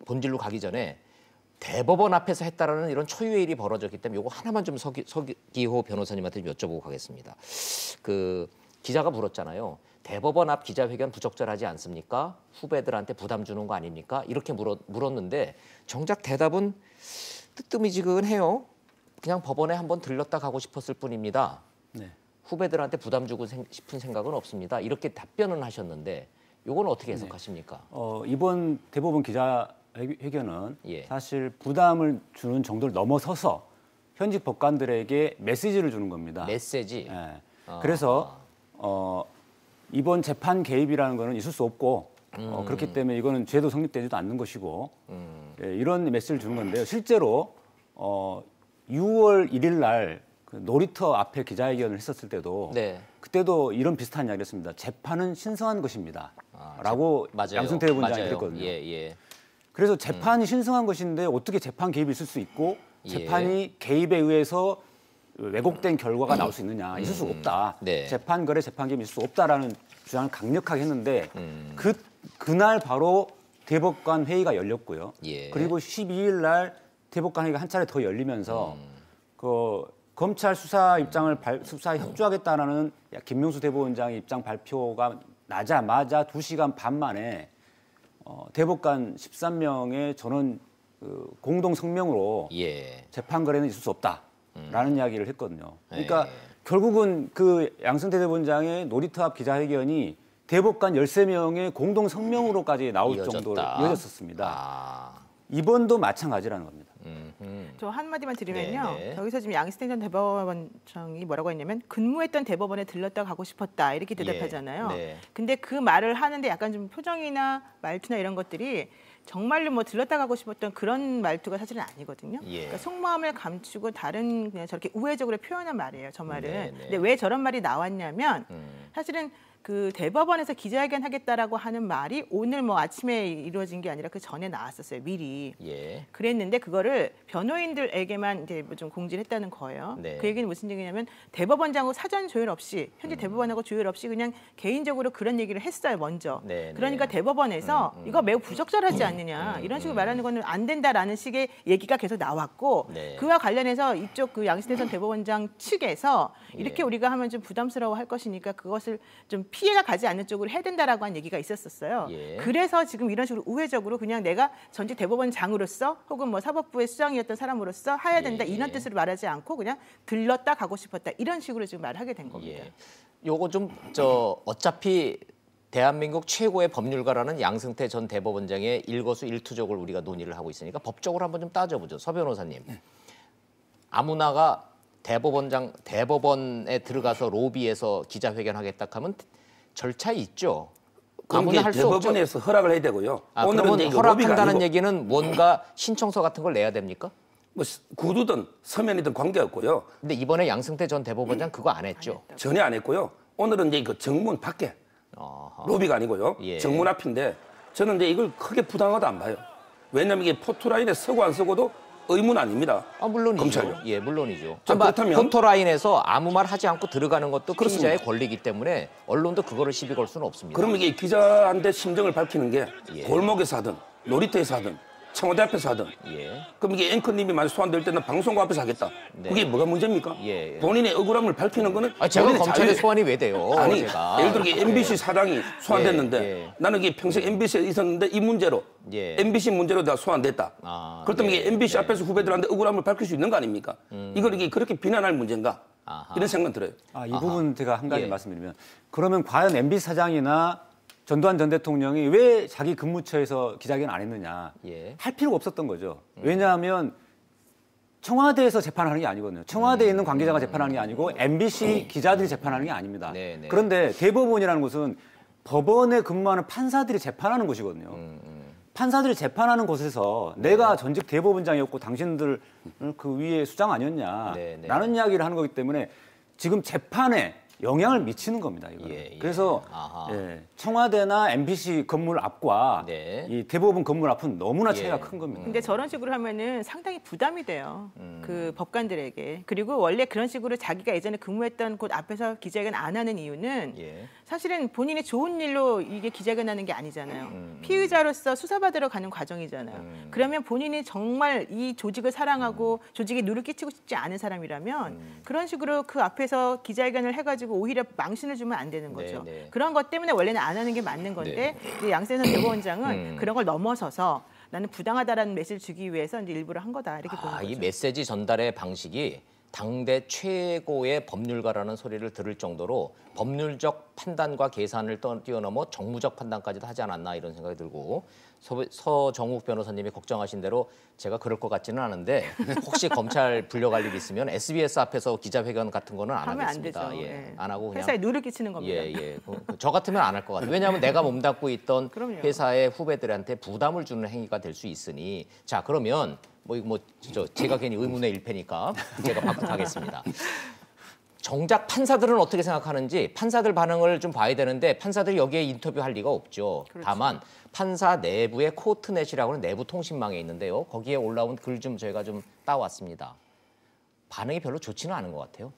본질로 가기 전에 대법원 앞에서 했다라는 이런 초유의 일이 벌어졌기 때문에 이거 하나만 좀 서기호 변호사님한테 여쭤보고 가겠습니다. 그 기자가 물었잖아요. 대법원 앞 기자회견 부적절하지 않습니까? 후배들한테 부담 주는 거 아닙니까? 이렇게 물었는데 정작 대답은 뜨뜨미지근해요. 그냥 법원에 한번 들렀다 가고 싶었을 뿐입니다. 네. 후배들한테 부담 주고 싶은 생각은 없습니다. 이렇게 답변은 하셨는데 이건 어떻게 해석하십니까? 이번 대법원 기자회견은 사실 부담을 주는 정도를 넘어서서 현직 법관들에게 메시지를 주는 겁니다. 메시지? 네. 그래서 이번 재판 개입이라는 거는 있을 수 없고 그렇기 때문에 이거는 죄도 성립되지도 않는 것이고 이런 메시지를 주는 건데요. 실제로 6월 1일 날 그 놀이터 앞에 기자회견을 했었을 때도 그때도 이런 비슷한 이야기를 했습니다. 재판은 신성한 것입니다. 라고 양승태 대법원장이 그랬거든요. 그래서 재판이 신성한 것인데 어떻게 재판 개입이 있을 수 있고 재판이 개입에 의해서 왜곡된 결과가 나올 수 있느냐. 있을 수 없다. 재판 거래, 재판 개입이 있을 수 없다라는 주장을 강력하게 했는데 그날 바로 대법관 회의가 열렸고요. 그리고 12일 날 대법관 회의가 한 차례 더 열리면서 그 검찰 수사 입장을 수사에 협조하겠다라는 김명수 대법원장의 입장 발표가 나자마자 2시간 반 만에 대법관 13명의 전원 공동 성명으로 재판 거래는 있을 수 없다라는 이야기를 했거든요. 그러니까 결국은 그 양승태 대법원장의 놀이터 앞 기자회견이 대법관 13명의 공동 성명으로까지 나올 정도로 이어졌었습니다. 이번도 마찬가지라는 겁니다. 저 한마디만 드리면요. 여기서 지금 양승태 전 대법원장이 뭐라고 했냐면 근무했던 대법원에 들렀다 가고 싶었다 이렇게 대답하잖아요. 근데 그 말을 하는데 약간 좀 표정이나 말투나 이런 것들이 정말로 뭐 들렀다 가고 싶었던 그런 말투가 사실은 아니거든요. 그러니까 속마음을 감추고 다른 그냥 저렇게 우회적으로 표현한 말이에요. 저 말은. 근데 왜 저런 말이 나왔냐면 사실은 그 대법원에서 기자회견 하겠다라고 하는 말이 오늘 뭐 아침에 이루어진 게 아니라 그 전에 나왔었어요. 미리. 그랬는데 그거를 변호인들에게만 이제 좀 공지를 했다는 거예요. 그 얘기는 무슨 얘기냐면 대법원장하고 사전 조율 없이 현재 대법원하고 조율 없이 그냥 개인적으로 그런 얘기를 했어요. 먼저. 그러니까 대법원에서 이거 매우 부적절하지 않느냐 이런 식으로 말하는 거는 안 된다라는 식의 얘기가 계속 나왔고 그와 관련해서 이쪽 그 양승태 전 대법원장 측에서 이렇게 우리가 하면 좀 부담스러워 할 것이니까 그것을 좀 피해가 가지 않는 쪽으로 해야 된다라고 한 얘기가 있었어요. 그래서 지금 이런 식으로 우회적으로 그냥 내가 전직 대법원장으로서 혹은 뭐 사법부의 수장이었던 사람으로서 해야 된다 이런 뜻으로 말하지 않고 그냥 들렀다 가고 싶었다 이런 식으로 지금 말하게 된 겁니다. 요거 좀 어차피 대한민국 최고의 법률가라는 양승태 전 대법원장의 일거수일투족을 우리가 논의를 하고 있으니까 법적으로 한번 좀 따져보죠. 서 변호사님. 아무나가 대법원에 들어가서 로비에서 기자회견하겠다 하면 절차 있죠. 아무나 할 수 없죠. 대법원에서 허락을 해야 되고요. 오늘은 허락한다는 얘기는 뭔가 신청서 같은 걸 내야 됩니까? 뭐 구두든 서면이든 관계없고요. 근데 이번에 양승태 전 대법원장 그거 안 했죠. 전혀 안 했고요. 오늘은 이제 그 정문 밖에 로비가 아니고요. 정문 앞인데 저는 이제 이걸 크게 부당하다 안 봐요. 왜냐하면 이게 포토라인에 서고 안 서고도 의문 아닙니다. 물론이죠. 검찰요. 물론이죠. 그렇다면 포토라인에서 아무 말 하지 않고 들어가는 것도 피의자의 권리이기 때문에 언론도 그거를 시비 걸 수는 없습니다. 그럼 이게 기자한테 심정을 밝히는 게 골목에서 하든 놀이터에서 하든 청와대 앞에서 하든 그럼 이게 앵커님이 만약 소환될 때는 방송국 앞에서 하겠다. 그게 뭐가 문제입니까? 본인의 억울함을 밝히는 거는 제가 검찰에 소환이 왜 돼요? 아니, 제가. 예를 들어 MBC 사장이 소환됐는데 나는 이게 평생 MBC에 있었는데 이 문제로 MBC 문제로 내가 소환됐다. 그렇다면 이게 MBC 앞에서 후배들한테 억울함을 밝힐 수 있는 거 아닙니까? 이걸 이게 그렇게 비난할 문제인가? 이런 생각은 들어요. 이 부분 제가 한 가지 말씀드리면 그러면 과연 MBC 사장이나 전두환 전 대통령이 왜 자기 근무처에서 기자회견 안 했느냐. 할 필요가 없었던 거죠. 왜냐하면 청와대에서 재판하는 게 아니거든요. 청와대에 있는 관계자가 재판하는 게 아니고 MBC 기자들이 재판하는 게 아닙니다. 그런데 대법원이라는 곳은 법원에 근무하는 판사들이 재판하는 곳이거든요. 판사들이 재판하는 곳에서 내가 전직 대법원장이었고 당신들 그 위에 수장 아니었냐. 라는 이야기를 하는 거기 때문에 지금 재판에 영향을 미치는 겁니다. 이거는. 예. 그래서 청와대나 MBC 건물 앞과 이 대법원 건물 앞은 너무나 차이가 큰 겁니다. 근데 저런 식으로 하면은 상당히 부담이 돼요. 그 법관들에게. 그리고 원래 그런 식으로 자기가 예전에 근무했던 곳 앞에서 기자회견 안 하는 이유는 사실은 본인이 좋은 일로 이게 기자회견하는 게 아니잖아요. 피의자로서 수사받으러 가는 과정이잖아요. 그러면 본인이 정말 이 조직을 사랑하고 조직에 누를 끼치고 싶지 않은 사람이라면 그런 식으로 그 앞에서 기자회견을 해가지고 오히려 망신을 주면 안 되는 거죠. 그런 것 때문에 원래는 안 하는 게 맞는 건데 양세찬 대법원장은 그런 걸 넘어서서 나는 부당하다라는 메시지를 주기 위해서 이제 일부러 한 거다 이렇게 보는 거죠. 이 메시지 전달의 방식이 당대 최고의 법률가라는 소리를 들을 정도로 법률적 판단과 계산을 뛰어넘어 정무적 판단까지도 하지 않았나 이런 생각이 들고 서정욱 변호사님이 걱정하신 대로 제가 그럴 것 같지는 않은데 혹시 검찰 불려갈 일 있으면 SBS 앞에서 기자회견 같은 거는 안 하겠습니다. 안 되죠. 안 하고 그냥 회사에 누를 끼치는 겁니다. 저 같으면 안 할 것 같아요. 왜냐하면 내가 몸담고 있던 그럼요. 회사의 후배들한테 부담을 주는 행위가 될 수 있으니 자 그러면 제가 괜히 의문의 일패니까 제가 바꾸겠습니다. 정작 판사들은 어떻게 생각하는지 판사들 반응을 좀 봐야 되는데 판사들이 여기에 인터뷰할 리가 없죠. 그렇죠. 다만 판사 내부의 코트넷이라고 하는 내부 통신망에 있는데요. 거기에 올라온 글 좀 저희가 좀 따왔습니다. 반응이 별로 좋지는 않은 것 같아요.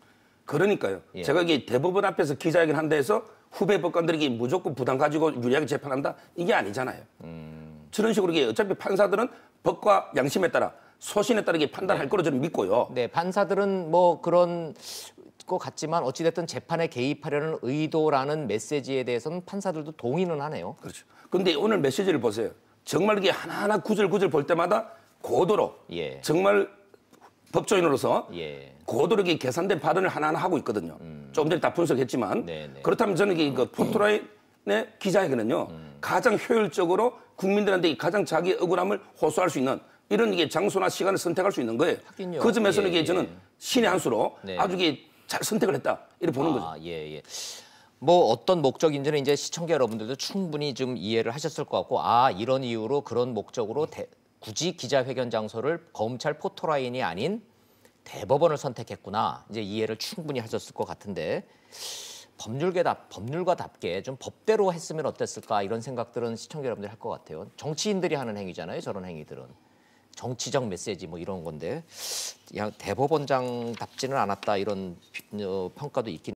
그러니까요. 제가 이게 대법원 앞에서 기자회견 한다 해서 후배 법관들에게 무조건 부담 가지고 유리하게 재판한다? 이게 아니잖아요. 저런 식으로 이게 어차피 판사들은 법과 양심에 따라 소신에 따르게 판단할 거로 저는 믿고요. 네, 판사들은 뭐 그런 것 같지만 어찌됐든 재판에 개입하려는 의도라는 메시지에 대해서는 판사들도 동의는 하네요. 그렇죠. 근데 오늘 메시지를 보세요. 정말 이게 하나하나 구절구절 볼 때마다 고도로 정말 법조인으로서 고도로 이게 계산된 발언을 하나하나 하고 있거든요. 조금 전에 다 분석했지만 그렇다면 저는 이게 포토라인의 기자회견은요 가장 효율적으로 국민들한테 가장 자기 억울함을 호소할 수 있는 이런 이게 장소나 시간을 선택할 수 있는 거예요. 하긴요. 그 점에서는 이게 저는 신의 한 수로 아주 이게 잘 선택을 했다 이렇게 보는 거죠. 뭐 어떤 목적인지는 이제 시청자 여러분들도 충분히 좀 이해를 하셨을 것 같고 이런 이유로 그런 목적으로 굳이 기자회견 장소를 검찰 포토라인이 아닌 대법원을 선택했구나 이제 이해를 충분히 하셨을 것 같은데 법률가답게 좀 법대로 했으면 어땠을까 이런 생각들은 시청자 여러분들이 할 것 같아요. 정치인들이 하는 행위잖아요. 저런 행위들은. 정치적 메시지 뭐 이런 건데 대법원장답지는 않았다 이런 평가도 있긴